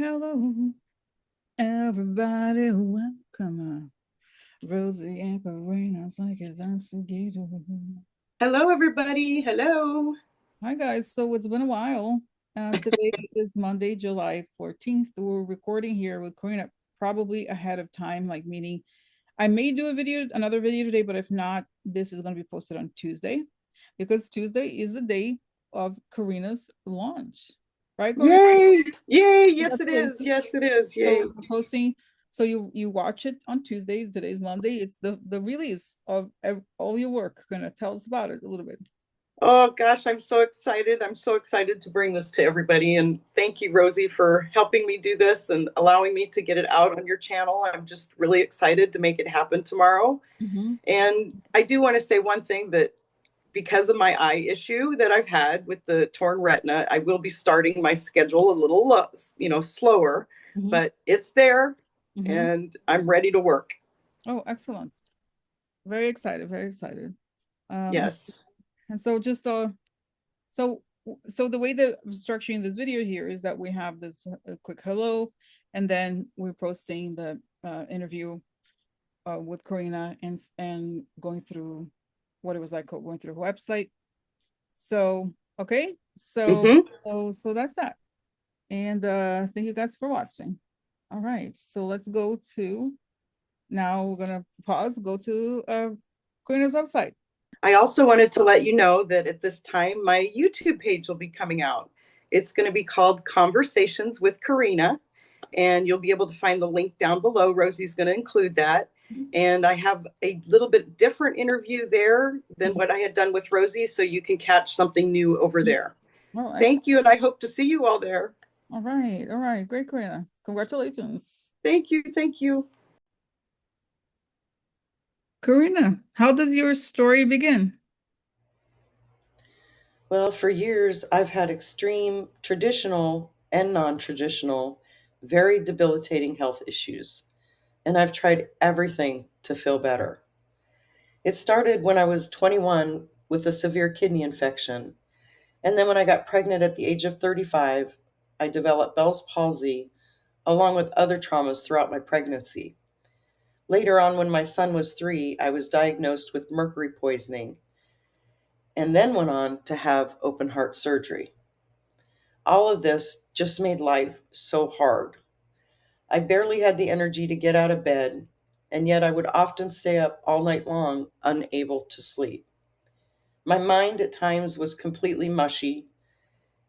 Hello, everybody. Welcome. Rosie and Corina's like investigator. Hello, everybody. Hello. Hi, guys. So it's been a while. Today is Monday, July 14th. We're recording here with Karina probably ahead of time, like meaning I may do another video today, but if not, this is going to be posted on Tuesday because Tuesday is the day of Karina's launch. Right, Karina? Yay. Yay. Yes, it is. Congratulations. Yes, it is. So Yay. we're posting. So you watch it on Tuesday. Today's Monday. It's the release of all your work. Gonna tell us about it a little bit. Oh, gosh. I'm so excited. I'm so excited to bring this to everybody. And thank you, Rosie, for helping me do this and allowing me to get it out on your channel. I'm just really excited to make it happen tomorrow. Mm-hmm. And I do want to say one thing that because of my eye issue that I've had with the torn retina, I will be starting my schedule a little, slower, Mm-hmm. but it's there Mm-hmm. and I'm ready to work. Oh, excellent! Very excited. Very excited. Um, Yes. and so just so so the way that I'm structuring this video here is that we have this quick hello, and then we're posting the interview with Corina and going through what it was like going through her website. So okay, Mm-hmm. so that's that. And thank you guys for watching. All right, so let's go to now. We're gonna pause. Go to Karina's website. I also wanted to let you know that at this time, my YouTube page will be coming out. It's going to be called Conversations with Karina, and you'll be able to find the link down below. Rosie's going to include that. And I have a little bit different interview there than what I had done with Rosie, so you can catch something new over there. Oh, excellent. Thank you, and I hope to see you all there. All right, great, Karina. Congratulations, Thank you. Thank you. Karina. How does your story begin? Well, for years, I've had extreme, traditional, and non traditional, very debilitating health issues, and I've tried everything to feel better. It started when I was 21 with a severe kidney infection, and then when I got pregnant at the age of 35, I developed Bell's palsy along with other traumas throughout my pregnancy. Later on, when my son was 3, I was diagnosed with mercury poisoning and then went on to have open heart surgery. All of this just made life so hard. I barely had the energy to get out of bed, and yet I would often stay up all night long, unable to sleep. My mind at times was completely mushy.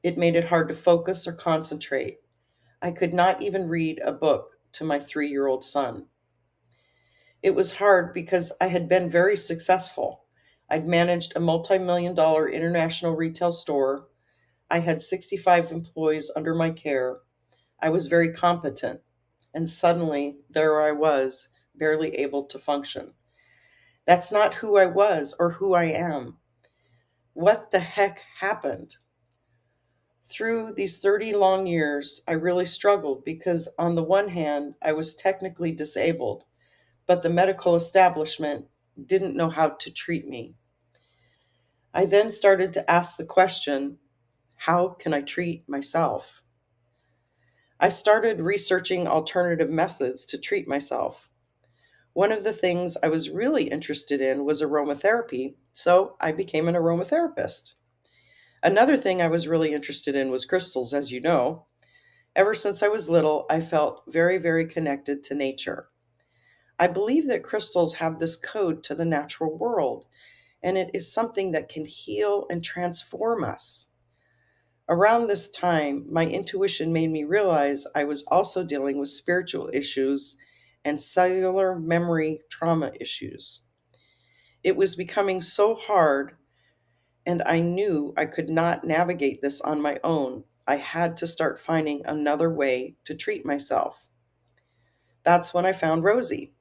It made it hard to focus or concentrate. I could not even read a book to my 3-year-old son. It was hard because I had been very successful. I'd managed a multi-million dollar international retail store. I had 65 employees under my care. I was very competent. And suddenly, there I was, barely able to function. That's not who I was or who I am. What the heck happened? Through these 30 long years, I really struggled because, on the one hand, I was technically disabled, but the medical establishment didn't know how to treat me. I then started to ask the question, how can I treat myself? I started researching alternative methods to treat myself. One of the things I was really interested in was aromatherapy, so I became an aromatherapist. Another thing I was really interested in was crystals, as you know. Ever since I was little, I felt very, very connected to nature. I believe that crystals have this code to the natural world, and it is something that can heal and transform us. Around this time, my intuition made me realize I was also dealing with spiritual issues and cellular memory trauma issues. It was becoming so hard, and I knew I could not navigate this on my own. I had to start finding another way to treat myself. That's when I found Rosie.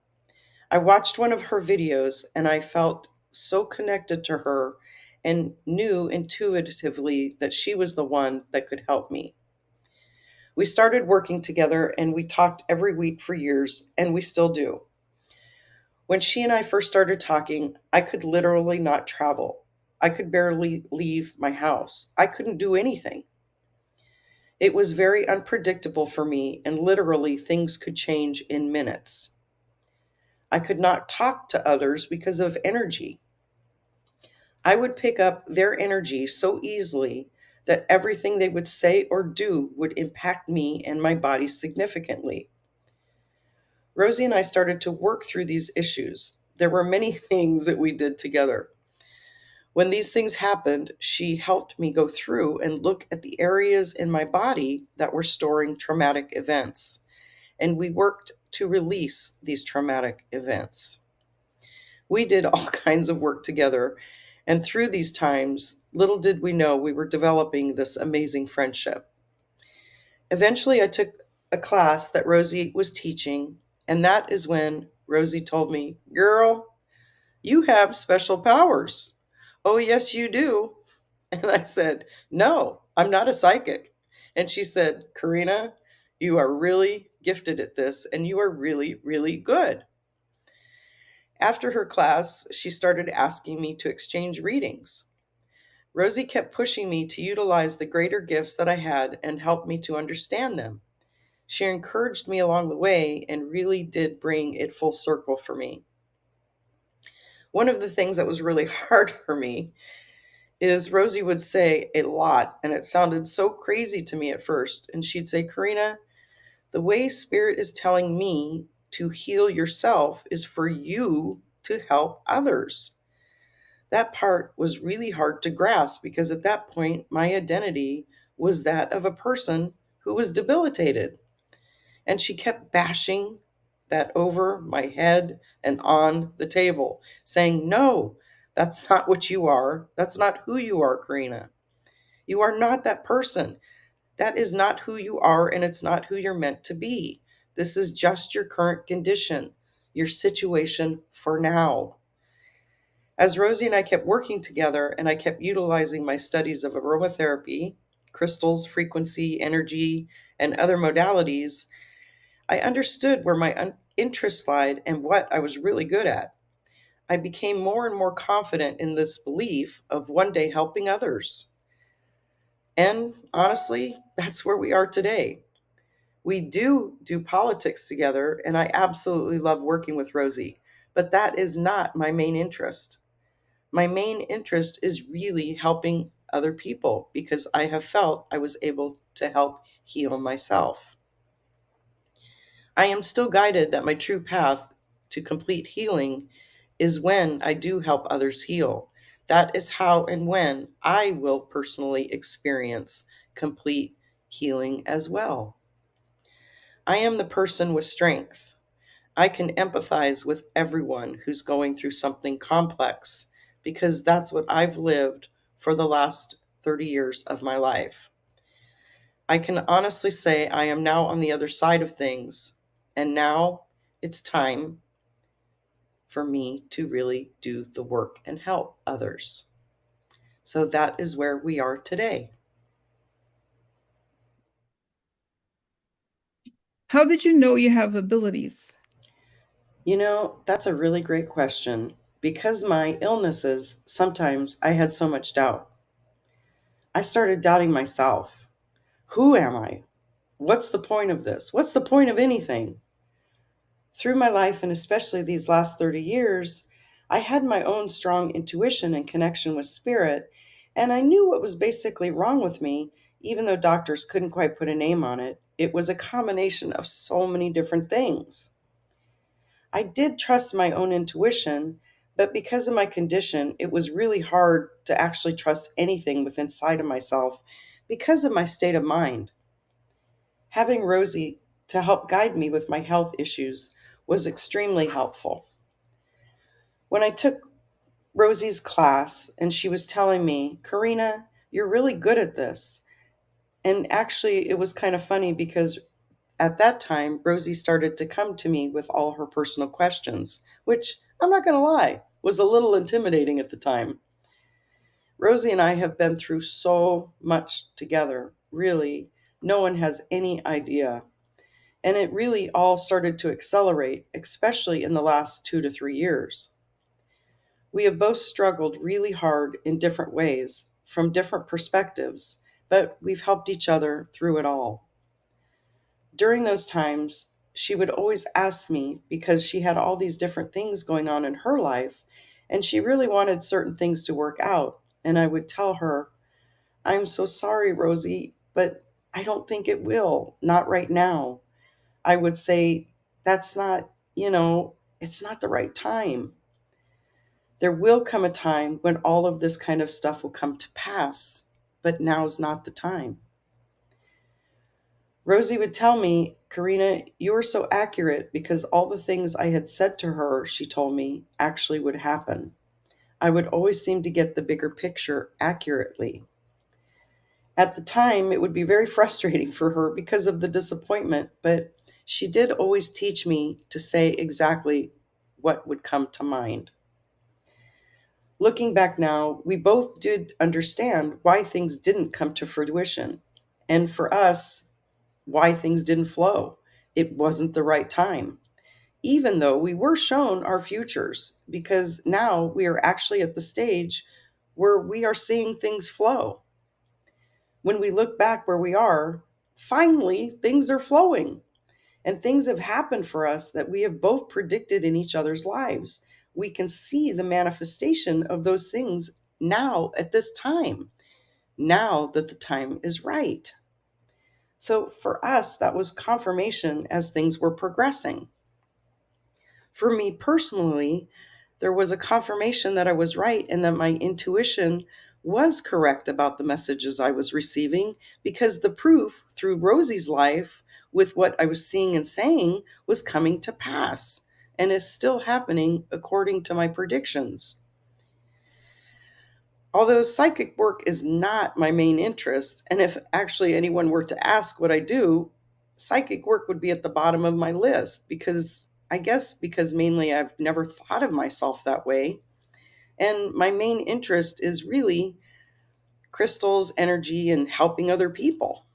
I watched one of her videos and I felt so connected to her and knew intuitively that she was the one that could help me. We started working together and we talked every week for years, and we still do. When she and I first started talking, I could literally not travel. I could barely leave my house. I couldn't do anything. It was very unpredictable for me, and literally things could change in minutes. I could not talk to others because of energy. I would pick up their energy so easily that everything they would say or do would impact me and my body significantly. Rosie and I started to work through these issues. There were many things that we did together. When these things happened, she helped me go through and look at the areas in my body that were storing traumatic events, and we worked to release these traumatic events. We did all kinds of work together, and through these times, little did we know we were developing this amazing friendship. Eventually, I took a class that Rosie was teaching, and that is when Rosie told me, "Girl, you have special powers." "Oh, yes, you do." And I said, "No, I'm not a psychic." And she said, "Karina, you are really gifted at this, and you are really, really good." After her class, she started asking me to exchange readings. Rosie kept pushing me to utilize the greater gifts that I had and help me to understand them. She encouraged me along the way and really did bring it full circle for me. One of the things that was really hard for me is Rosie would say a lot, and it sounded so crazy to me at first. And she'd say, "Karina, the way Spirit is telling me to heal yourself is for you to help others." That part was really hard to grasp because at that point, my identity was that of a person who was debilitated. And she kept bashing that over my head and on the table, saying, "No, that's not what you are. That's not who you are, Karina. You are not that person. That is not who you are, and it's not who you're meant to be. This is just your current condition, your situation for now." As Rosie and I kept working together and I kept utilizing my studies of aromatherapy, crystals, frequency, energy, and other modalities, I understood where my interests lied and what I was really good at. I became more and more confident in this belief of one day helping others. And honestly, that's where we are today. We do politics together, and I absolutely love working with Rosie, but that is not my main interest. My main interest is really helping other people because I have felt I was able to help heal myself. I am still guided that my true path to complete healing is when I do help others heal. That is how and when I will personally experience complete healing as well. I am the person with strength. I can empathize with everyone who's going through something complex because that's what I've lived for the last 30 years of my life. I can honestly say I am now on the other side of things, and now it's time for me to really do the work and help others. So that is where we are today. How did you know you have abilities? That's a really great question. Because my illnesses, sometimes I had so much doubt. I started doubting myself. Who am I? What's the point of this? What's the point of anything? Through my life, and especially these last 30 years, I had my own strong intuition and connection with spirit, and I knew what was basically wrong with me, even though doctors couldn't quite put a name on it. It was a combination of so many different things. I did trust my own intuition, but because of my condition, it was really hard to actually trust anything within sight of myself because of my state of mind. Having Rosie to help guide me with my health issues was extremely helpful. When I took Rosie's class and she was telling me, "Karina, you're really good at this." And actually, it was kind of funny because at that time, Rosie started to come to me with all her personal questions, which I'm not going to lie, was a little intimidating at the time. Rosie and I have been through so much together. Really, no one has any idea. And it really all started to accelerate, especially in the last 2 to 3 years. We have both struggled really hard in different ways, from different perspectives, but we've helped each other through it all. During those times, she would always ask me because she had all these different things going on in her life, and she really wanted certain things to work out. And I would tell her, I'm so sorry, Rosie, but I don't think it will. Not right now. I would say, that's not, it's not the right time. There will come a time when all of this kind of stuff will come to pass, but now's not the time. Rosie would tell me, Karina, you were so accurate because all the things I had said to her, she told me, actually would happen. I would always seem to get the bigger picture accurately. At the time, it would be very frustrating for her because of the disappointment, but she did always teach me to say exactly what would come to mind. Looking back now, we both did understand why things didn't come to fruition. And for us, why things didn't flow. It wasn't the right time, even though we were shown our futures, because now we are actually at the stage where we are seeing things flow. When we look back where we are, finally things are flowing and things have happened for us that we have both predicted in each other's lives. We can see the manifestation of those things now at this time, now that the time is right. So for us, that was confirmation as things were progressing. For me personally, there was a confirmation that I was right and that my intuition was correct about the messages I was receiving, because the proof through Rosie's life with what I was seeing and saying was coming to pass and is still happening according to my predictions. Although psychic work is not my main interest, and if actually anyone were to ask what I do, psychic work would be at the bottom of my list, because I guess because mainly I've never thought of myself that way. And my main interest is really crystals, energy, and helping other people.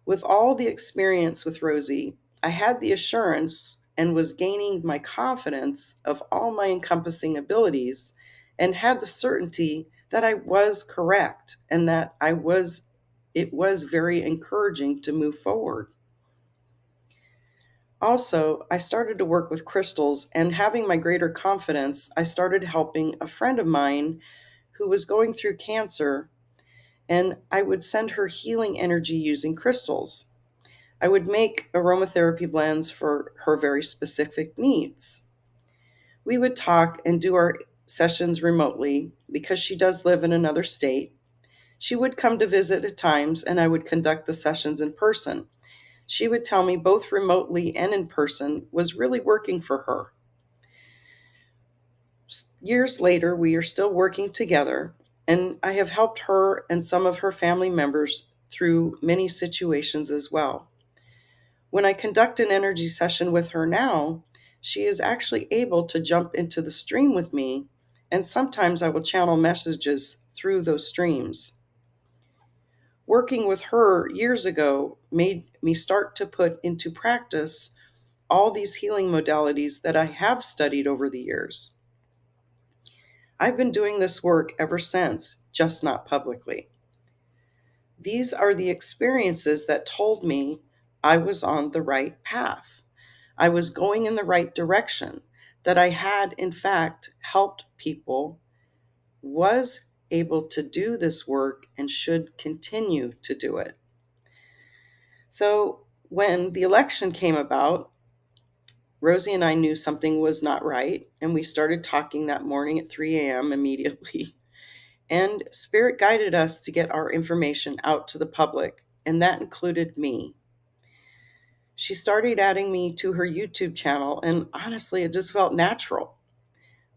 With all the experience with Rosie, I had the assurance and was gaining my confidence of all my encompassing abilities, and had the certainty that I was correct and that it was very encouraging to move forward. Also, I started to work with crystals, and having my greater confidence, I started helping a friend of mine who was going through cancer, and I would send her healing energy using crystals. I would make aromatherapy blends for her very specific needs. We would talk and do our sessions remotely because she does live in another state. She would come to visit at times, and I would conduct the sessions in person. She would tell me both remotely and in person was really working for her. Years later, we are still working together, and I have helped her and some of her family members through many situations as well. When I conduct an energy session with her now, she is actually able to jump into the stream with me, and sometimes I will channel messages through those streams. Working with her years ago made me start to put into practice all these healing modalities that I have studied over the years. I've been doing this work ever since, just not publicly. These are the experiences that told me I was on the right path. I was going in the right direction, that I had, in fact, helped people, was able to do this work, and should continue to do it. So when the election came about, Rosie and I knew something was not right, and we started talking that morning at 3 a.m. immediately. And Spirit guided us to get our information out to the public, and that included me. She started adding me to her YouTube channel, and honestly, it just felt natural.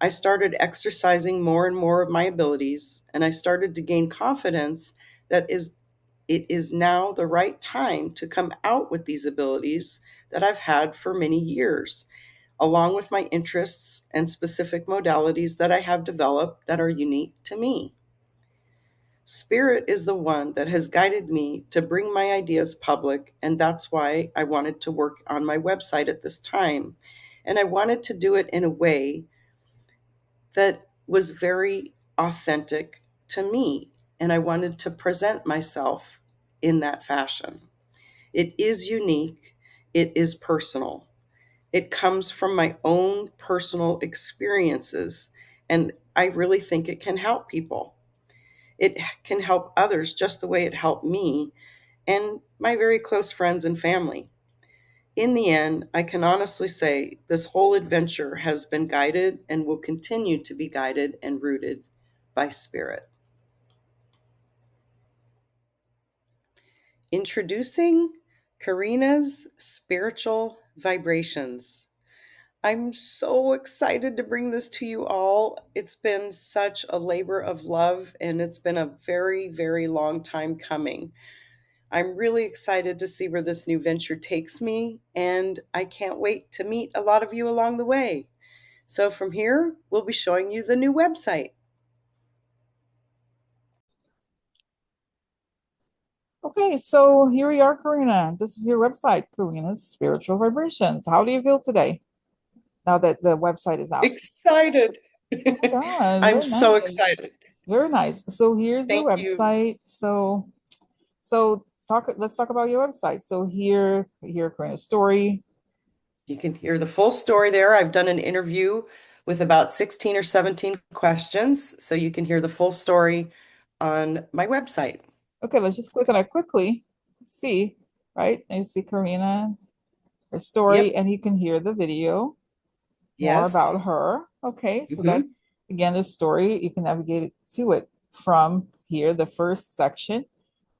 I started exercising more and more of my abilities, and I started to gain confidence that it is now the right time to come out with these abilities that I've had for many years, along with my interests and specific modalities that I have developed that are unique to me. Spirit is the one that has guided me to bring my ideas public, and that's why I wanted to work on my website at this time. And I wanted to do it in a way that was very authentic to me. and I wanted to present myself in that fashion. It is unique, it is personal. It comes from my own personal experiences, and I really think it can help people. It can help others just the way it helped me and my very close friends and family. In the end, I can honestly say this whole adventure has been guided and will continue to be guided and rooted by spirit. Introducing Karina's spiritual vibrations. I'm so excited to bring this to you all. It's been such a labor of love, and it's been a very, very long time coming. I'm really excited to see where this new venture takes me, and I can't wait to meet a lot of you along the way. So, from here, we'll be showing you the new website. Okay, so here we are, Karina. This is your website, Karina's Spiritual Vibrations. How do you feel today now that the website is out? Excited. Oh my God, I'm very so nice. excited. Very nice. So here's your Thank you. website. Let's talk about your website. So here Karina's story. You can hear the full story there. I've done an interview with about 16 or 17 questions, so you can hear the full story on my website. Okay, let's just click on it quickly. See, right? And you see Karina, her story, Yep. and you can hear the video more Yes. about her. Okay, so that Hmm. again, the story, you can navigate to it from here, the first section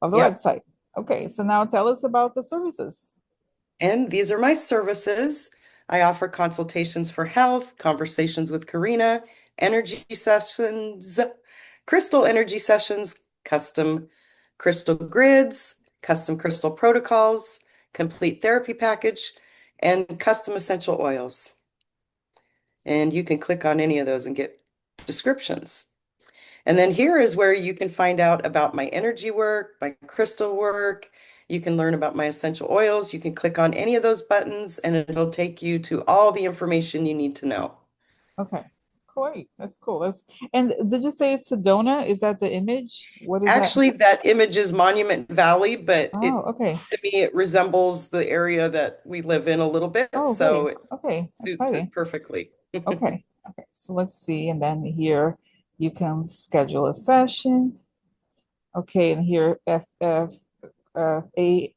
of the Yep. website. Okay, so now tell us about the services. And these are my services. I offer consultations for health, conversations with Karina, energy sessions, crystal energy sessions, custom crystal grids, custom crystal protocols, complete therapy package, and custom essential oils. And you can click on any of those and get descriptions. And then here is where you can find out about my energy work, my crystal work. You can learn about my essential oils. You can click on any of those buttons and it'll take you to all the information you need to know. Okay, great. That's cool. And did you say Sedona? Is that the image? What is that? Actually, that image is Monument Valley, but Oh, it okay. to me it resembles the area that we live in a little bit, Oh, so great. it Okay, suits it exciting. perfectly. Okay. Okay. So let's see. And then here you can schedule a session. Okay, and here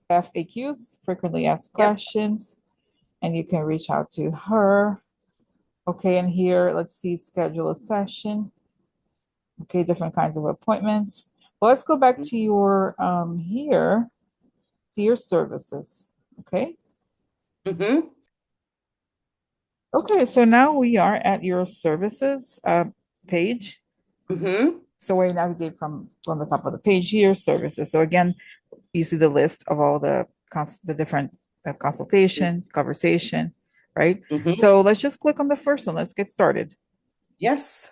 FAQs, frequently asked Yep. questions, and you can reach out to her. Okay, and here, let's see, schedule a session. Okay, different kinds of appointments. Well, let's go back to your here to your services. Okay. Hmm. Okay, so now we are at your services page. Hmm. So we navigate from the top of the page here, services. So again, you see the list of all the different consultation, conversation, right? Hmm. So let's just click on the first one. Let's get started. Yes.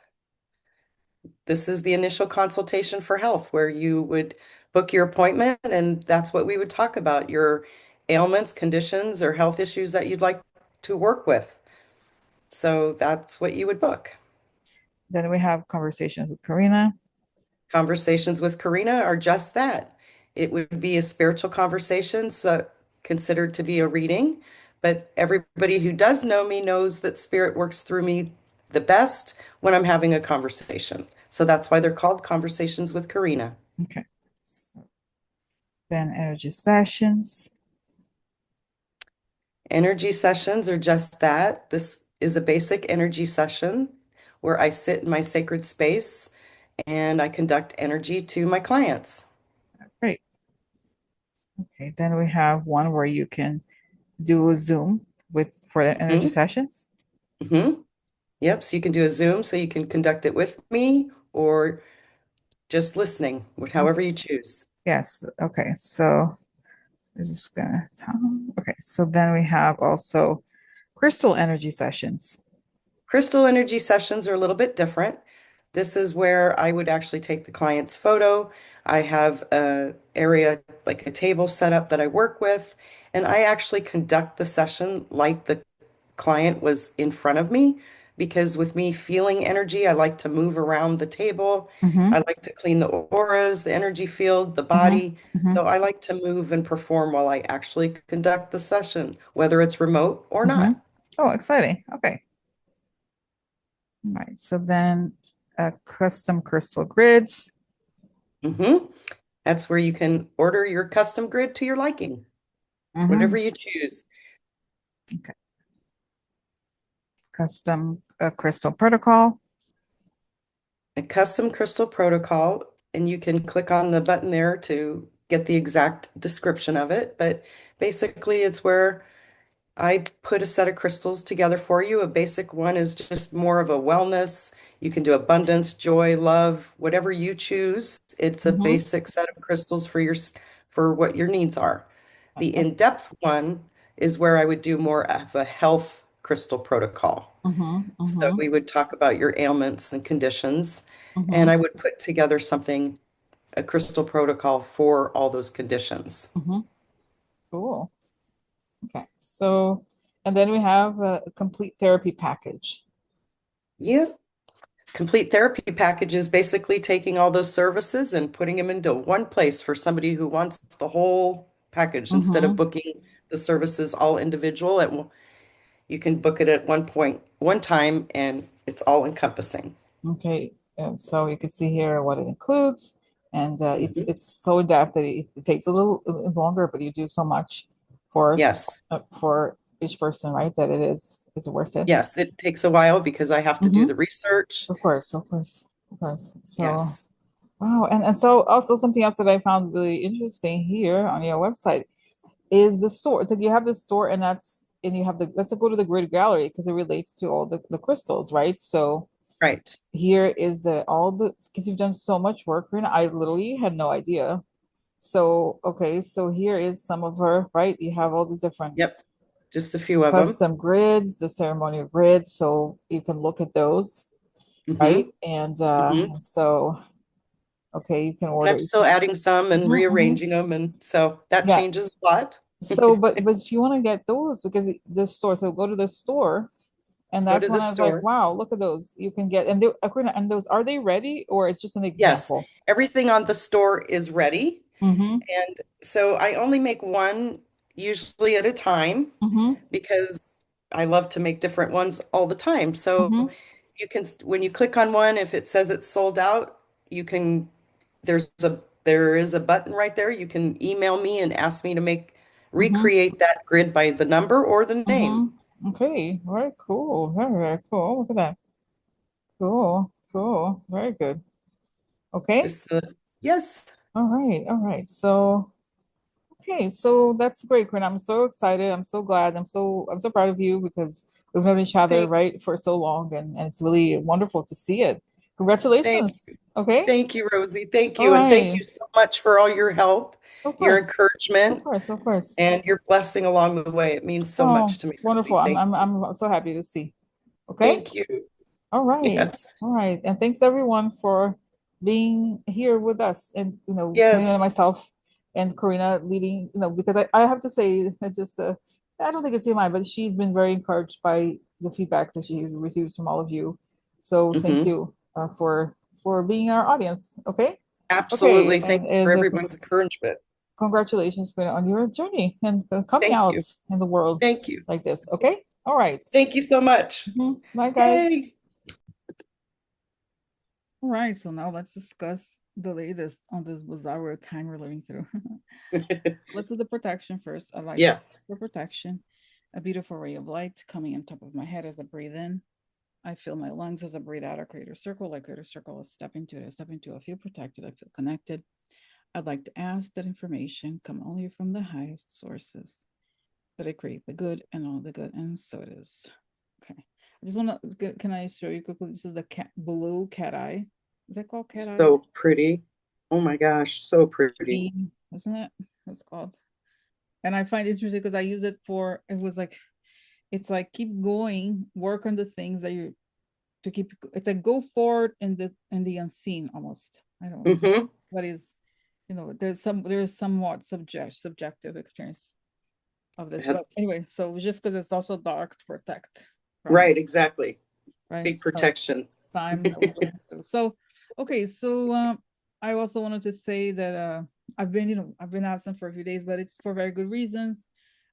This is the initial consultation for health where you would book your appointment, and that's what we would talk about, your ailments, conditions, or health issues that you'd like to work with. So that's what you would book. Then we have conversations with Karina. Conversations with Karina are just that. It would be a spiritual conversation, so considered to be a reading, but everybody who does know me knows that spirit works through me the best when I'm having a conversation. So that's why they're called Conversations with Karina. Okay. So then energy sessions. Energy sessions are just that. This is a basic energy session where I sit in my sacred space and I conduct energy to my clients. Great. Okay. Then we have one where you can do a Zoom with for the energy Hmm. sessions. Hmm. Yep, so you can do a Zoom so you can conduct it with me or just listening, however Okay. you choose. Yes. Okay. So we're just gonna okay. So then we have also crystal energy sessions. Crystal energy sessions are a little bit different. This is where I would actually take the client's photo. I have a area like a table set up that I work with, and I actually conduct the session like the client was in front of me, because with me feeling energy, I like to move around the table. Mm-hmm. I like to clean the auras, the energy field, the Mm-hmm. body. Mm-hmm. So I like to move and perform while I actually conduct the session, whether it's remote or Mm-hmm. not. Oh, exciting. Okay. All right. So then custom crystal grids. hmm That's where you can order your custom grid to your liking, Mm-hmm. whatever you choose. Okay. Custom crystal protocol. A custom crystal protocol, and you can click on the button there to get the exact description of it. But basically, it's where I put a set of crystals together for you. A basic one is just more of a wellness. You can do abundance, joy, love, whatever you choose. It's a Mm-hmm. basic set of crystals for for what your needs are. The Okay. in-depth one is where I would do more of a health crystal protocol. Mm-hmm. So Mm-hmm. we would talk about your ailments and conditions, and Mm-hmm. I would put together something, a crystal protocol for all those conditions. Mm-hmm. Cool. Okay. So, and then we have a complete therapy package. Yeah. Complete therapy package is basically taking all those services and putting them into one place for somebody who wants the whole package instead of Mm-hmm. booking the services all individual. You can book it at one point, one time, and it's all encompassing. Okay. And so you can see here what it includes. And Mhm. it's so in-depth that it takes a little longer, but you do so much Yes. for each person, right? That it's worth it. Yes, it takes a while because I have to do Mm-hmm. the research. Of course, of course, of course. So Yes. wow, and so also something else that I found really interesting here on your website is the store. So you have the store, and you have the let's go to the grid gallery because it relates to all the crystals, right? So Right. here is the all the because you've done so much work, and I literally had no idea. So okay, so here is some of her, right? You have all these different Yep. Just a few of them. custom grids, the ceremonial grid, so you can look at those, right? hmm And hmm so okay, you can And order. I'm still adding some and Mhm, mhm. rearranging them, and so that Yeah. changes a lot. So, but if you want to get those because the store, so go to the store, and Go that's to when the I was like, store. wow, look at those. You can get and and those are they ready or it's just an Yes, example? everything on the store is ready. Mm-hmm. And so I only make one usually at a time Mm-hmm. because I love to make different ones all the time. So Mm-hmm. you can, when you click on one, if it says it's sold out, you can, there is a button right there. You can email me and ask me to Mm-hmm. recreate that grid by the number or the name. Mm-hmm. Okay. Very cool. Very, very cool. Look at that. Cool. Cool. Very good. Okay. Just, yes, All right. All right. So okay, so that's great, Karina. I'm so excited. I'm so glad. I'm so proud of you because we've known each other, thank, right, for so long and it's really wonderful to see it. thank Congratulations. Okay? Thank you, Rosie. Thank All you. And thank right. you so much for all your help, Of your course. Of encouragement, course. Of course. and your blessing along the way. It means so much Oh, to me, wonderful. Rosie. Thank you. I'm so happy to see. Okay? Thank you. All right. Yes. All right. And thanks everyone for being here with us. And, Karina and Yes. myself and Karina leading, because I have to say that just, I don't think it's TMI, but she's been very encouraged by the feedback that she receives from all of you. So thank hmm you for being our audience. Okay. Okay. Absolutely. Thank And, you for and everyone's encouragement. congratulations, Karina, on your journey and coming Thank out you. in the world Thank you. like this. Okay. All right. Thank you so much. Bye, guys. Yay. All right, so now let's discuss the latest on this bizarre time we're living through. Let's do the protection first. I like Yes. for protection, a beautiful ray of light coming on top of my head as I breathe in. I feel my lungs as I breathe out. I create a circle. Like create a circle. I step into it. I step into it. I feel protected. I feel connected. I'd like to ask that information come only from the highest sources, that I create the good and all the good, and so it is. Okay. I just want to, can I show you quickly? This is the blue cat eye. Is that called cat eye? So pretty. Oh my gosh. So pretty. Isn't it? It's called. And I find it interesting because I use it for, it was like, it's like keep going, work on the things that you to keep, it's like go forward in the unseen almost. I don't know hmm what is, there's somewhat subjective experience of this. But anyway, so just because it's also dark to protect from Right. Exactly. right? Big So protection. it's time that we're gonna do. So, okay, so I also wanted to say that I've been absent for a few days, but it's for very good reasons.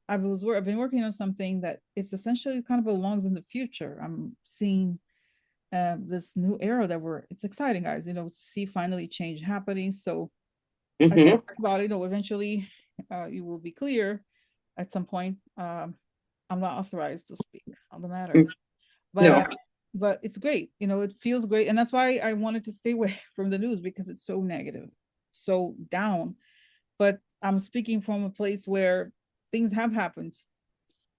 I've been working on something that it's essentially kind of belongs in the future. I'm seeing this new era that it's exciting, guys, to see finally change happening. So I Hmm. talk about it, eventually you will be clear at some point. I'm not authorized to speak on the matter, No. but it's great. It feels great, and that's why I wanted to stay away from the news, because it's so negative, so down. But I'm speaking from a place where things have happened,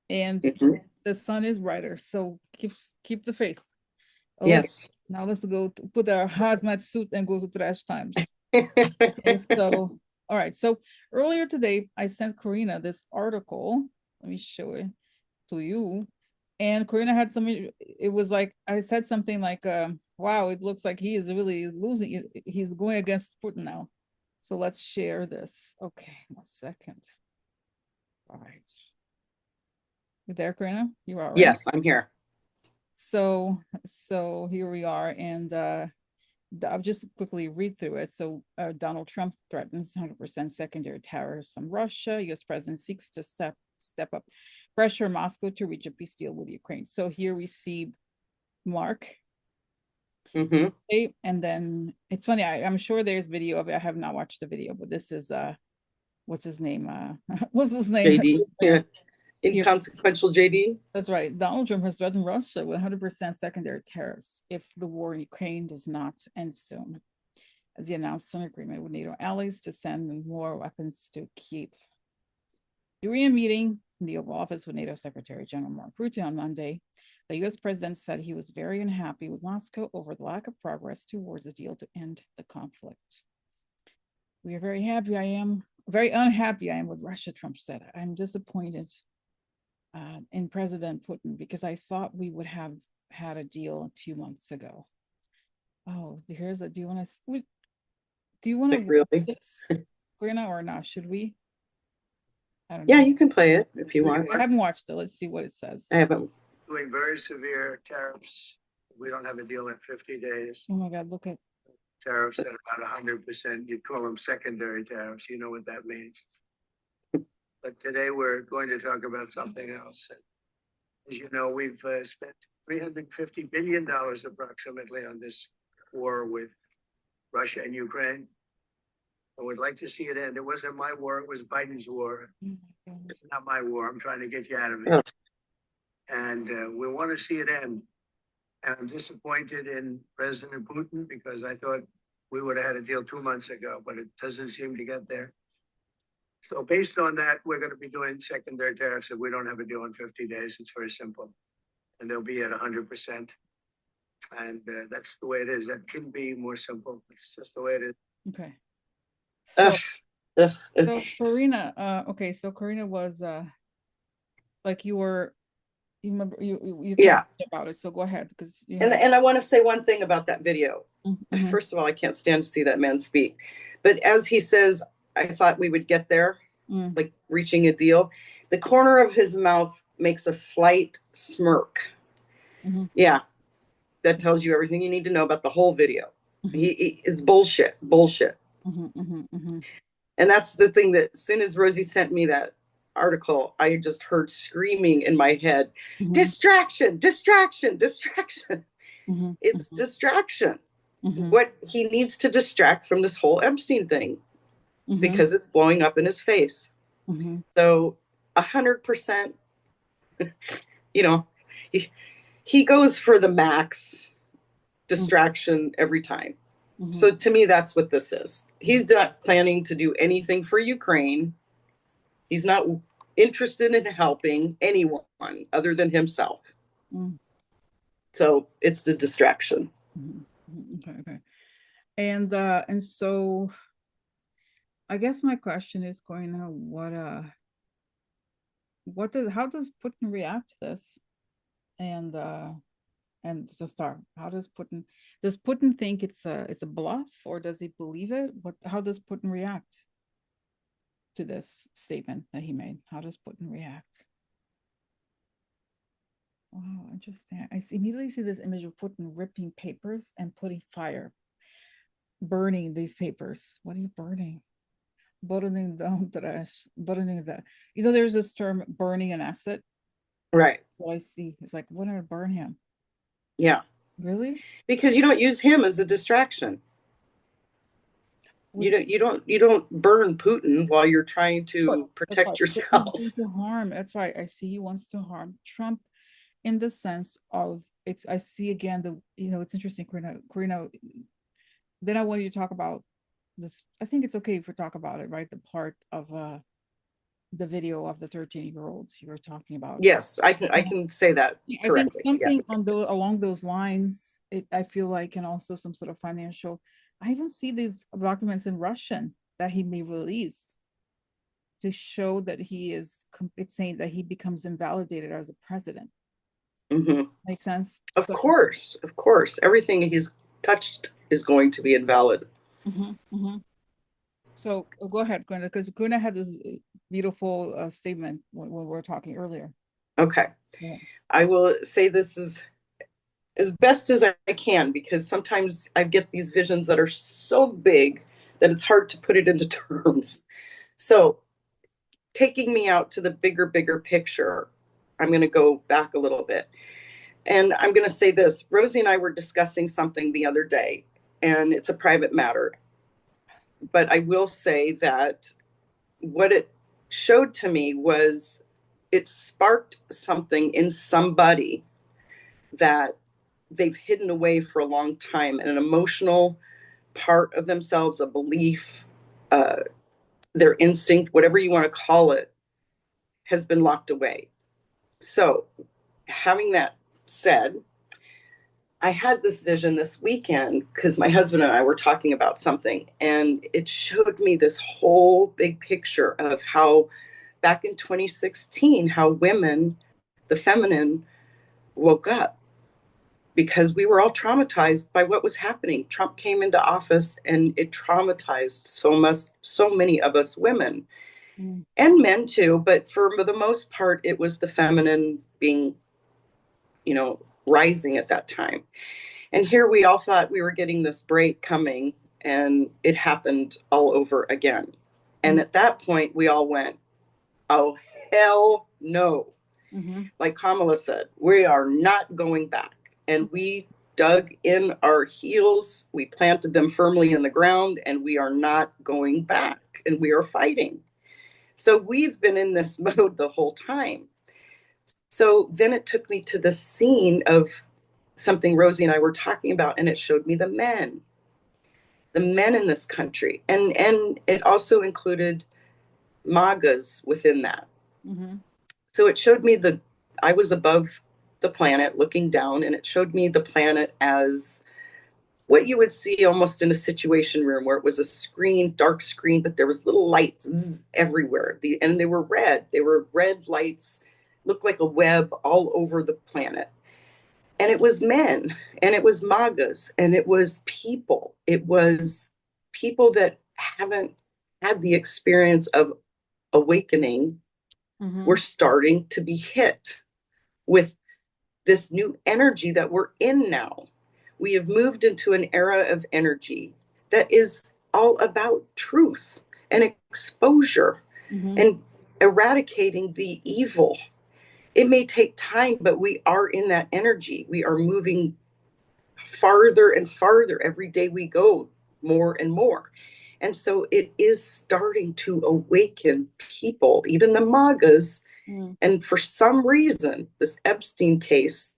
and Hmm. the sun is brighter. So keep the faith. Okay, Yes. now let's go to put our hazmat suit and go to trash times. Okay, so all right. So earlier today, I sent Karina this article. Let me show it to you. And Karina had it was like, I said something like, wow, it looks like he is really losing. He's going against Putin now. So let's share this. Okay, 1 second. All right. You there, Karina? You are, right? Yes, I'm here. So here we are. And I'll just quickly read through it. So Donald Trump threatens 100% secondary tariffs on Russia. U.S. president seeks to step up pressure Moscow to reach a peace deal with Ukraine. So here we see Mark. Hmm. And then it's funny, I'm sure there's video of it. I have not watched the video, but this is what's his name? What's his name? JD. Yeah. Here. Inconsequential JD. That's right. Donald Trump has threatened Russia with 100% secondary tariffs if the war in Ukraine does not end soon, as he announced an agreement with NATO allies to send more weapons to Kyiv. During a meeting in the Oval Office with NATO Secretary General Mark Rutte on Monday, the US president said he was very unhappy with Moscow over the lack of progress towards a deal to end the conflict. We are very happy. I am very unhappy. I am with Russia, Trump said. I'm disappointed in President Putin because I thought we would have had a deal 2 months ago. Oh, here's a, do you want to Really? this, Karina, or not? Should we? I don't Yeah, know. you can play it if you want. I haven't watched it. Let's see what it says. I haven't. Doing very severe tariffs. We don't have a deal in 50 days. Oh my God, look at. Tariffs at about 100%. You'd call them secondary tariffs. You know what that means. But today we're going to talk about something else. As you know, we've spent $350 billion approximately on this war with Russia and Ukraine. I would like to see it end. It wasn't my war, it was Biden's war. It's not my war. I'm trying to get you out of it. And we want to see it end. And I'm disappointed in President Putin because I thought we would have had a deal 2 months ago, but it doesn't seem to get there. So based on that, we're going to be doing secondary tariffs if we don't have a deal in 50 days. It's very simple. And they'll be at 100%. And that's the way it is. That couldn't be more simple. It's just the way it is. Okay. So, Ugh. so Karina, okay, so Karina was like you remember you Yeah. talked about it. So go ahead, because And I want to say one thing about that video. Mhm. First of all, I can't stand to see that man speak. But as he says, I thought we would get there, like reaching a deal. The corner of his mouth makes a slight smirk. Mhm. Yeah, that tells you everything you need to know about the whole video. Mhm. It's bullshit. And that's the thing that as soon as Rosie sent me that article, I just heard screaming in my head, distraction. It's distraction. What he needs to distract from this whole Epstein thing because it's blowing up in his face. So 100%, he goes for the max distraction every time. So to me, that's what this is. He's not planning to do anything for Ukraine. He's not interested in helping anyone other than himself. So it's the distraction. Okay. And so I guess my question is going to how does Putin react to this? And to start, does Putin think it's a bluff, or does he believe it? How does Putin react to this statement that he made? How does Putin react? Wow, interesting. I immediately see this image of Putin ripping papers and putting fire, burning these papers. What are you burning? Burning down trash, burning the. There's this term, burning an asset. Right. What I see. It's like, what did I burn him? Yeah. Really? Because you don't use him as a distraction. You don't burn Putin while you're trying to protect yourself. To harm. That's why I see he wants to harm Trump in the sense of it's. I see again it's interesting, Corina. Then I want you to talk about this. I think it's okay if we talk about it, right? The part of the video of the 13-year-olds you were talking about. Yes, I can say that correctly. I think something along those lines, I feel like, and also some sort of financial. I even see these documents in Russian that he may release to show that it's saying that he becomes invalidated as a president. Mm-hmm. Makes sense? Of course. Everything he's touched is going to be invalid. So go ahead, Karina, because Karina had this beautiful statement when we were talking earlier. Okay. Yeah. I will say this as best as I can, because sometimes I get these visions that are so big that it's hard to put it into terms. So taking me out to the bigger picture, I'm going to go back a little bit. And I'm going to say this. Rosie and I were discussing something the other day, and it's a private matter. But I will say that what it showed to me was it sparked something in somebody that they've hidden away for a long time, an emotional part of themselves, a belief, their instinct, whatever you want to call it, has been locked away. So having that said, I had this vision this weekend because my husband and I were talking about something, and it showed me this whole big picture of how back in 2016, how women, the feminine, woke up because we were all traumatized by what was happening. Trump came into office and it traumatized so many of us women and men too. But for the most part, it was the feminine being, rising at that time. And here we all thought we were getting this break coming, and it happened all over again. And at that point, we all went, oh, hell no. Mm-hmm. Like Kamala said, we are not going back. And we dug in our heels, we planted them firmly in the ground, and we are not going back. And we are fighting. So we've been in this mode the whole time. So then it took me to the scene of something Rosie and I were talking about, and it showed me the men in this country. And it also included MAGAs within that. Mm-hmm. So it showed me I was above the planet looking down, and it showed me the planet as what you would see almost in a situation room where it was a screen, dark screen, but there was little lights everywhere. And they were red. They were red lights, looked like a web all over the planet. And it was men, and it was MAGAs, and it was people. It was people that haven't had the experience of awakening. Mm-hmm. Were starting to be hit with this new energy that we're in now. We have moved into an era of energy that is all about truth and exposure, mm-hmm. and eradicating the evil. It may take time, but we are in that energy. We are moving farther and farther every day we go, more and more. And so it is starting to awaken people, even the MAGAs. Mm. And for some reason, this Epstein case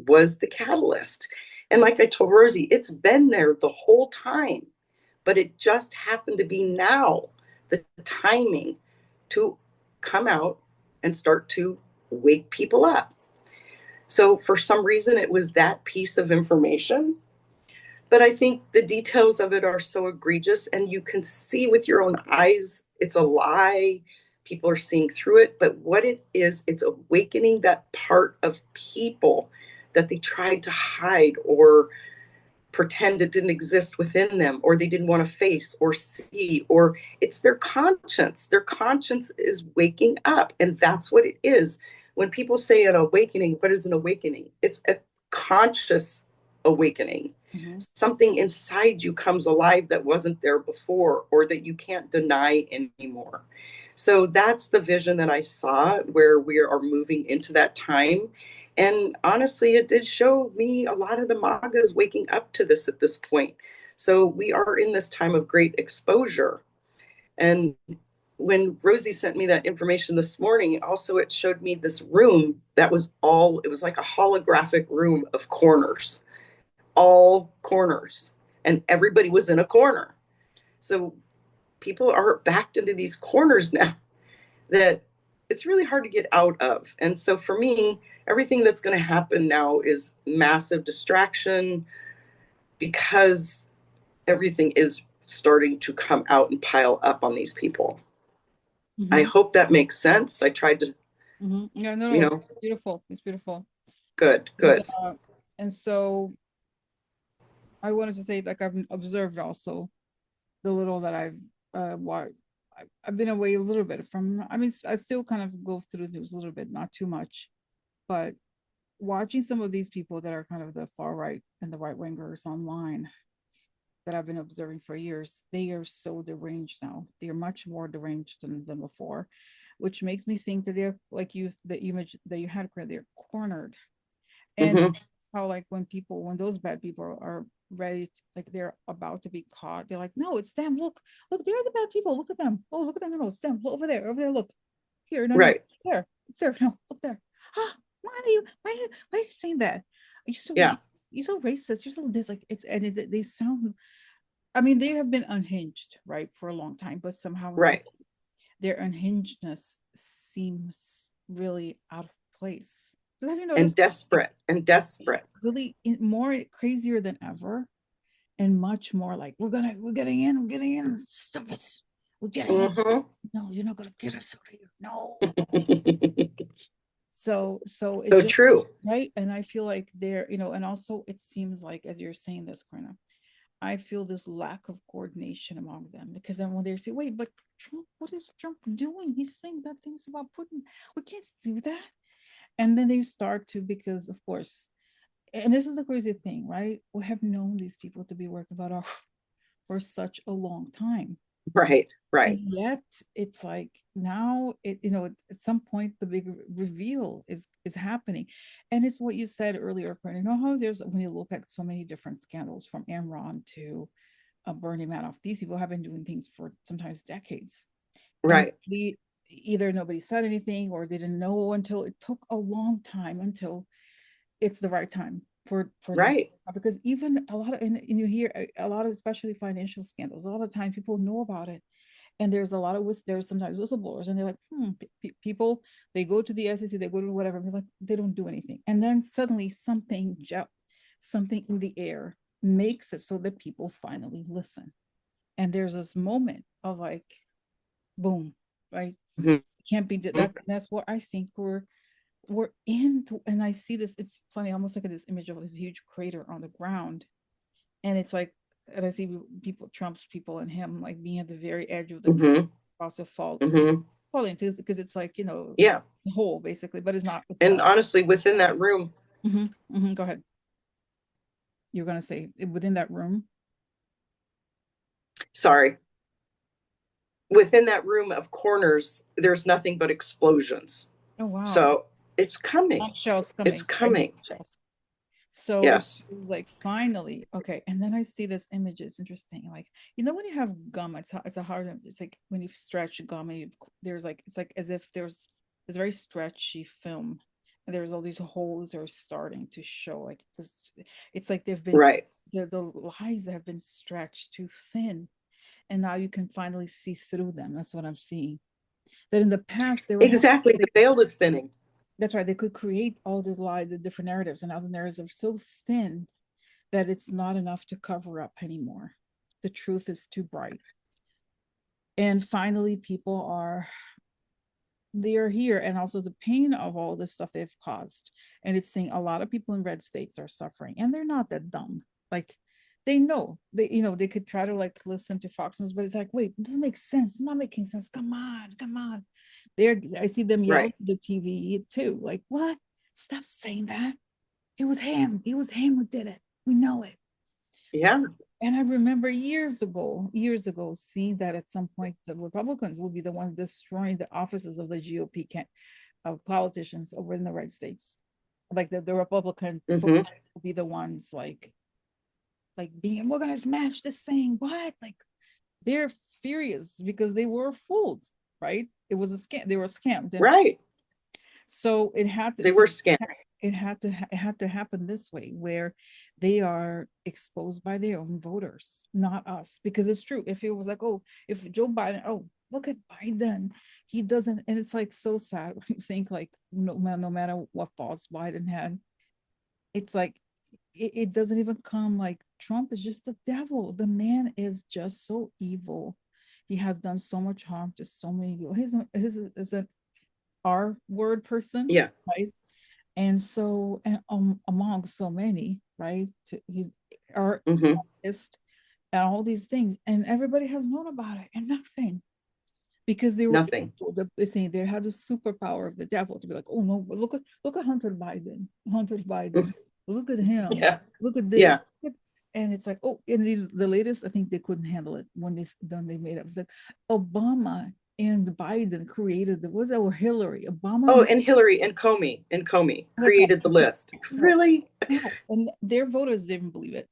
was the catalyst. And like I told Rosie, it's been there the whole time, but it just happened to be now, the timing to come out and start to wake people up. So for some reason, it was that piece of information. But I think the details of it are so egregious, and you can see with your own eyes, it's a lie. People are seeing through it. But what it is, it's awakening that part of people that they tried to hide or pretend it didn't exist within them, or they didn't want to face or see, or it's their conscience. Their conscience is waking up, and that's what it is. when people say an awakening, what is an awakening? It's a conscious awakening. Mhm. Something inside you comes alive that wasn't there before, or that you can't deny anymore. So that's the vision that I saw, where we are moving into that time. And honestly, it did show me a lot of the MAGAs waking up to this at this point. So we are in this time of great exposure. And when Rosie sent me that information this morning, also it showed me this room that was all, it was like a holographic room of corners, all corners, and everybody was in a corner. So people are backed into these corners now that it's really hard to get out of. And so for me, everything that's going to happen now is massive distraction, because everything is starting to come out and pile up on these people. I hope that makes sense. I tried to, Yeah, no, you no, know, beautiful. It's beautiful. good. And so I wanted to say, like, I've observed also the little that I've watched. I've been away a little bit from, I mean, I still kind of go through the news a little bit, not too much, but watching some of these people that are kind of the far right and the right wingers online that I've been observing for years, they are so deranged now. They are much more deranged than before, which makes me think that they're, like you, the image that you had, they're cornered. And how, like, when those bad people are ready to, like, they're about to be caught, they're like, no, it's them, look, they're the bad people, look at them, oh, look at them, no, it's them, look, over there, look here, no, Right. it's there, no, look there. Why are you saying that? Are you so, Yeah. you're so racist, you're so this, like, it's, and they sound, I mean, they have been unhinged, right, for a long time, but somehow Right. their unhingedness seems really out of place. So have you And noticed? desperate Really more crazier than ever, and much more like, we're getting in, stop it, we're getting in. No, you're not gonna get us out of here, no. So it's So just true. right. And I feel like they're, and also it seems like, as you're saying this, Karina, I feel this lack of coordination among them, because then when they say, wait, but Trump, what is Trump doing? He's saying bad things about Putin. We can't do that. And then they start to, because of course, and this is the crazy thing, right? We have known these people to be working about us for such a long time. Right. And yet it's like now at some point the big reveal is happening. And it's what you said earlier, Corinne. You know how there's, when you look at so many different scandals, from Enron to Bernie Madoff, these people have been doing things for sometimes decades. Right. And either nobody said anything, or they didn't know until it took a long time until it's the right time for Right. because even a lot of, and you hear a lot of, especially financial scandals, a lot of time people know about it, and there's a lot of there's sometimes whistleblowers, and they're like, people, they go to the SEC, they go to whatever, and they're like, they don't do anything, and then suddenly something in the air makes it so that people finally listen, and there's this moment of like, boom, right? Can't be, that's what I think we're into. And I see this, it's funny, almost like this image of this huge crater on the ground, and it's like, and I see people, Trump's people and him, like being at the very edge of the also falling into, because it's like, Yeah. it's a hole basically, but it's not. And honestly, within that room, Go ahead. You're gonna say within that room. Sorry. Within that room of corners, there's nothing but explosions. Oh wow. So it's coming. Shells coming. It's coming. Shells. So yes. It's like, finally, okay. And then I see this image. It's interesting. Like, when you have gum, it's a hard, it's like when you stretch gum, and there's like, it's like as if there's this very stretchy film, and there's all these holes that are starting to show, like this, it's like they've been, right. The lines have been stretched too thin, and now you can finally see through them. That's what I'm seeing. That in the past they were exactly, the veil is thinning. That's right. They could create all these lies, the different narratives, and now the narratives are so thin that it's not enough to cover up anymore. The truth is too bright. And finally, they're here, and also the pain of all this stuff they've caused. And it's saying a lot of people in red states are suffering, and they're not that dumb. Like, they know, they could try to like listen to Fox News, but it's like, wait, it doesn't make sense. It's not making sense. Come on. I see them yell Right. at the TV too. Like, what? Stop saying that. It was him. It was him who did it. We know it. Yeah. And I remember years ago, seeing that at some point the Republicans will be the ones destroying the offices of the GOP of politicians over in the United States. Like the Republican Hmm. will be the ones being, we're gonna smash this thing. What? Like they're furious because they were fooled, right? It was a scam. They were scammed. Right. So it had to They were scammed. it had to happen this way, where they are exposed by their own voters, not us. Because it's true. If it was like, oh, if Joe Biden, oh, look at Biden, he doesn't, and it's like so sad when you think like no matter what faults Biden had, it's like it doesn't even come like Trump is just the devil. The man is just so evil. He has done so much harm to so many people. His is an R word person, Yeah. right? And so, and among so many, right? He's Hmm. artist and all these things, and everybody has known about it and nothing, because they were Nothing. they're saying they had the superpower of the devil to be like, oh no, but look at Hunter Biden, look at him, Yeah. look at this, Yeah. and it's like, oh, and the latest, I think they couldn't handle it when they made it. It's like Obama and Biden created was that, or Hillary, Oh, Obama. and Hillary and Comey That's right. created the list. No, Really? no, and their voters didn't believe it.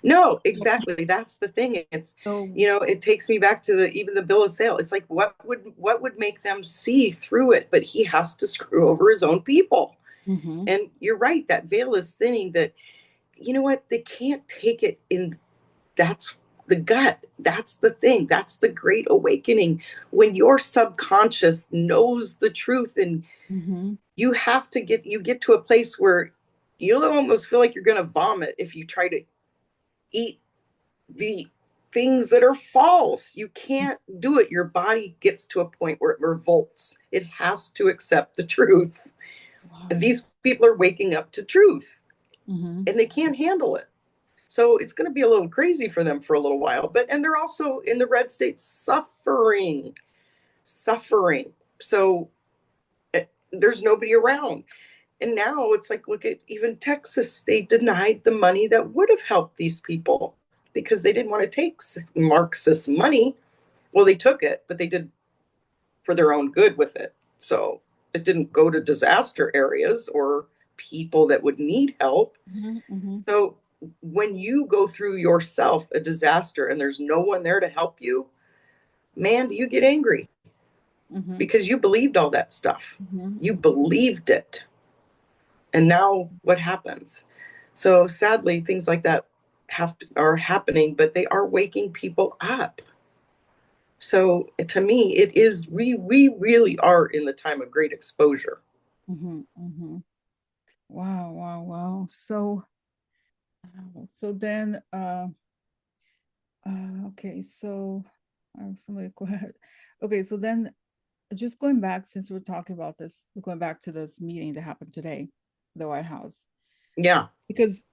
No, exactly. That's the thing. It's, So, it takes me back to even the bill of sale. It's like, what would make them see through it? But he has to screw over his own people. mhm, And you're right, that veil is thinning, that, you know what, they can't take it in. That's the gut. That's the thing. That's the great awakening. When your subconscious knows the truth, and mhm, you get to a place where you'll almost feel like you're going to vomit if you try to eat the things that are false. You can't do it. Your body gets to a point where it revolts. It has to accept the truth. And wow, these people are waking up to truth, mhm, and they can't handle it. So it's going to be a little crazy for them for a little while. And they're also in the red states suffering. So there's nobody around. And now it's like, look at even Texas. They denied the money that would have helped these people because they didn't want to take Marxist money. Well, they took it, but they did for their own good with it. So it didn't go to disaster areas or people that would need help. mhm, mhm, So when you go through yourself a disaster and there's no one there to help you, man, do you get angry mhm, because you believed all that stuff. mhm, You believed it. And now what happens? So sadly, things like that are happening, but they are waking people up. So to me, it is, we really are in the time of great exposure. mhm, mhm. Wow, wow, wow. So then, okay, so somebody go ahead. Okay, so then just going back, since we're talking about this, going back to this meeting that happened today, the White House, Yeah. because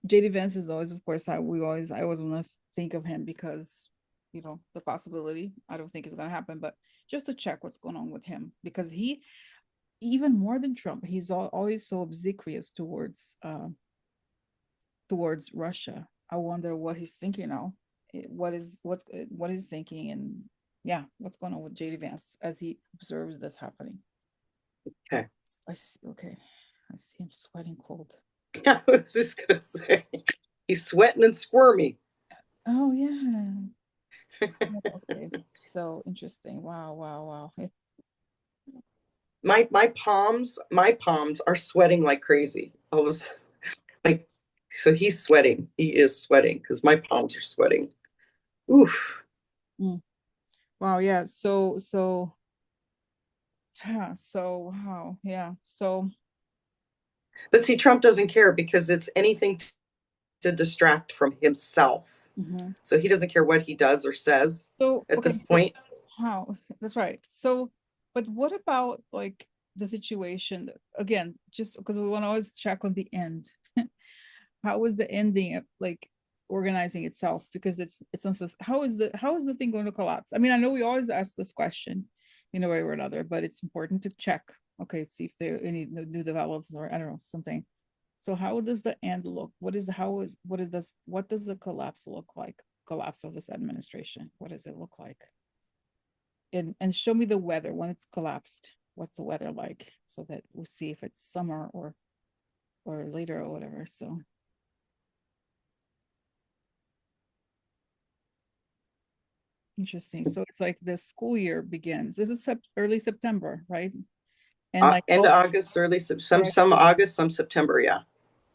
JD Vance is always, of course, I always want to think of him because, the possibility, I don't think it's going to happen, but just to check what's going on with him, because he, even more than Trump, he's always so obsequious towards Russia. I wonder what he's thinking now. What he's thinking, and yeah, what's going on with JD Vance as he observes this happening. Okay. I see. Okay, I see him sweating cold. I was just going to say, he's sweating and squirmy. Oh yeah. Oh, okay. So interesting. Wow. Wow. Wow. My palms are sweating like crazy. I was like, so he's sweating. He is sweating because my palms are sweating. Oof. Mm. Wow. Yeah. So yeah. So wow. Yeah. So. But see, Trump doesn't care because it's anything to distract from himself. Mhm. So he doesn't care what he does or says So at okay. this So point. how? That's right. So, but what about like the situation again? Just because we want to always check on the end. How is the ending of like organizing itself? Because it's how is the thing going to collapse? I mean, I know we always ask this question, in a way or another, but it's important to check. Okay, see if there are any new develops or I don't know, something. So how does the end look? What does the collapse look like? Collapse of this administration. What does it look like? And show me the weather when it's collapsed. What's the weather like? So that we'll see if it's summer or later or whatever. So interesting. So it's like the school year begins. This is early September, right? And like End of August, early some August, some September. Yeah.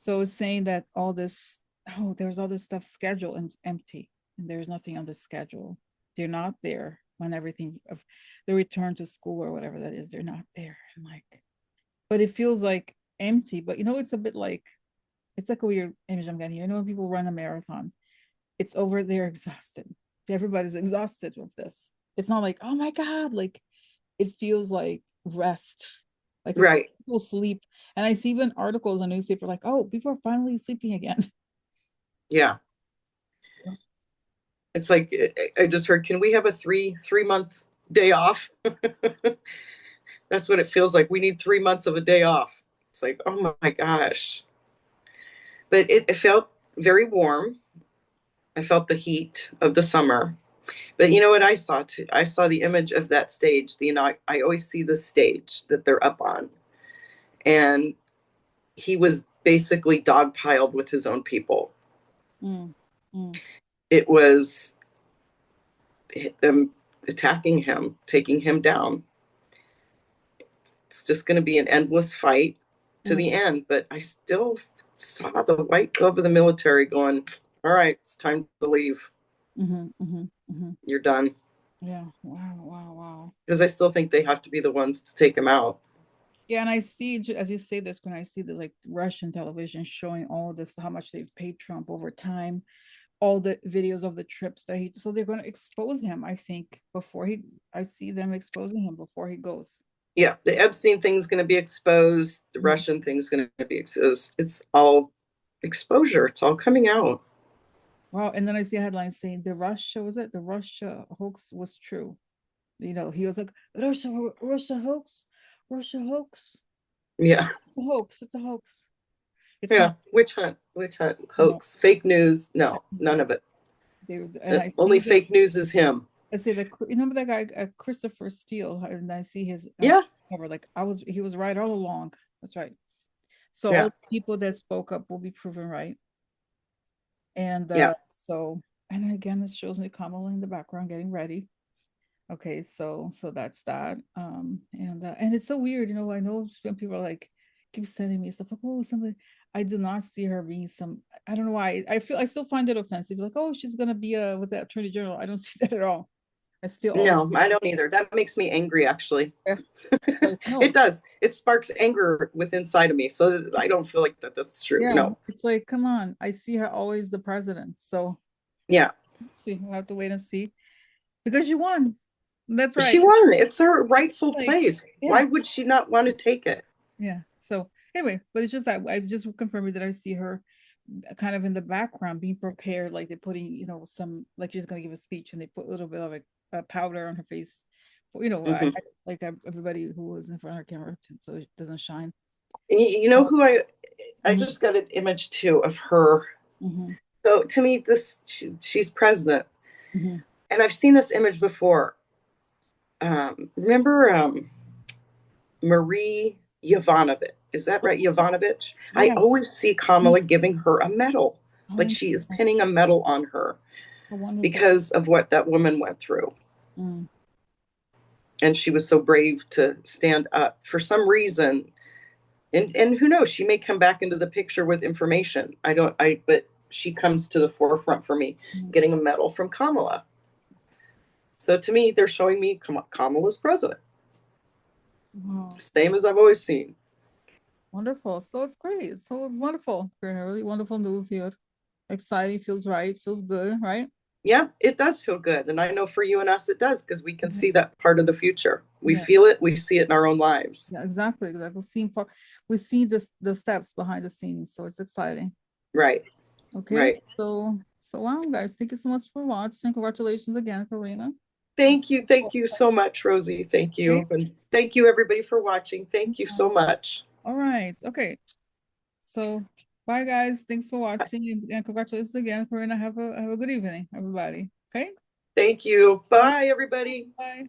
so it's saying that all this, oh, there's all this stuff scheduled and it's empty, and there's nothing on the schedule. They're not there when everything of the return to school or whatever that is. They're not there. I'm like, but it feels like empty. But it's a bit like it's like a weird image I'm getting here. When people run a marathon, it's over. They're exhausted. Everybody's exhausted with this. It's not like, oh my God, like it feels like rest. Like Right. people sleep. And I see even articles on newspaper like, oh, people are finally sleeping again. Yeah. It's like I just heard, can we have a 3-month day off? That's what it feels like. We need 3 months of a day off. It's like, oh my gosh. But it felt very warm. I felt the heat of the summer. But you know what I saw too? I saw the image of that stage. I always see the stage that they're up on. And he was basically dogpiled with his own people. It was them attacking him, taking him down. It's just going to be an endless fight to the end. But I still saw the white glove of the military going, all right, it's time to leave. You're done. Yeah. Wow. Because I still think they have to be the ones to take him out. Yeah, and I see, as you say this, when I see the like Russian television showing all this, how much they've paid Trump over time, all the videos of the trips that so they're going to expose him, I think, I see them exposing him before he goes. Yeah, the Epstein thing's going to be exposed. The Russian thing's going to be exposed. It's all exposure. It's all coming out. Wow. And then I see a headline saying the Russia hoax was true. He was like, Russia hoax. Yeah. It's a hoax. It's a hoax. It's yeah. not Witch hunt, hoax, fake news. No, none of it. Only fake news is him. I say that, remember that guy, Christopher Steele, and I see his cover, like he was right all along. That's right. So all the people that spoke up will be proven right. And so, and again, this shows me Kamala in the background getting ready. Okay, so that's that. And it's so weird, I know some people are like keep sending me stuff like, oh, somebody. I do not see her being I don't know why. I still find it offensive. Like, oh, she's gonna be what's that, attorney general? I don't see that at all. No, I don't either. That makes me angry, actually. Yeah. No. It does. It sparks anger within inside of me. So I don't feel like that's true. Yeah, no. It's like, come on. I see her always the president. So yeah. See, we'll have to wait and see. Because you won. That's right. She won. It's her rightful place. Yeah. Why would she not want to take it? Yeah. So anyway, but it's just that I just confirmed that I see her kind of in the background being prepared, like they're putting, some, like she's going to give a speech and they put a little bit of a powder on her face. Like everybody who was in front of her camera so it doesn't shine. And you know who I just got an image too of her. So to me, she's president. And I've seen this image before. Remember Marie Yovanovitch? Is that right? Yovanovitch? Yeah. I always see Kamala giving her a medal. Like she is pinning a medal on her because of what that woman went through. And she was so brave to stand up for some reason. And who knows, she may come back into the picture with information. But she comes to the forefront for me, getting a medal from Kamala. So to me, they're showing me Kamala's president. Wow. Same as I've always seen. Wonderful. So it's great. So it's wonderful. Really wonderful news here. Exciting, feels right, feels good, right? Yeah, it does feel good. And I know for you and us, it does, because we can see that part of the future. We feel it. We see it in our own lives. Yeah, exactly. We see the steps behind the scenes. So it's exciting. Right. Okay. Right. So wow, guys, thank you so much for watching. Congratulations again, Karina. Thank you so much, Rosie. Thank Okay. you. And thank you everybody for watching. Thank you so much. All right. Okay. So bye guys. Thanks for watching and congratulations again, Karina. Have a good evening, everybody. Okay. Thank you. Bye, everybody. Bye.